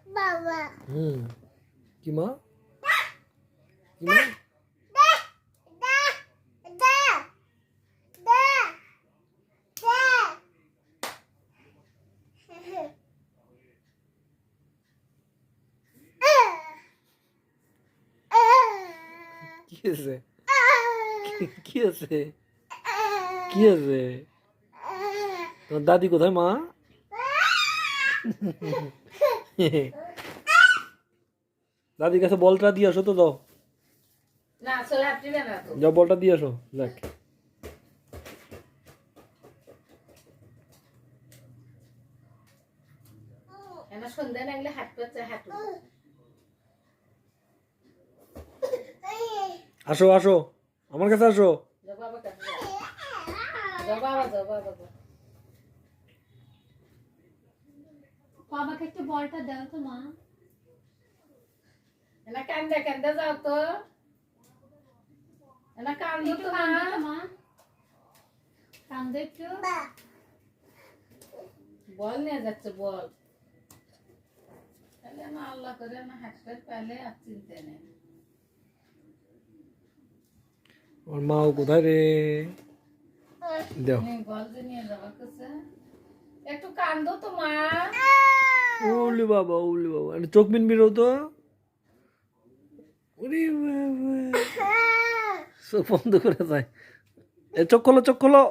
বাবা কি মা কি মা কি আছে কি আছে কি আছে তোমার দাদি কোথায় মা দাদির কাছে বলটা দিয়ে আসো তো দাও না চলে আপনি না তো যাও বলটা দিয়ে আসো দেখ এনা সন্ধ্যা নাগলে হাত পাচ্ছে হাঁটু আসো আসো আমার কাছে আসো যাও বাবা কাছে যাও বাবা যাও বাবা বাবাকে একটু বলটা দাও তো মা এনা কান্দে কান্দে যাও তো এনা কান্দো একটু তো কান্দো না তো মা কান্দো একটু বল নিয়ে যাচ্ছে বল তাহলে না আল্লাহ করে না হাঁটতে পারলে আর চিনতে নেই আমার মাও কোথায় রে দাও বল যে নিয়ে যাওয়া কাছে একটু কান্দো তো মা ওলে বাবা আরে চোখ মিন বেরো তো ওরে বাবা চোখ বন্ধ করে যায় চোখ খোলো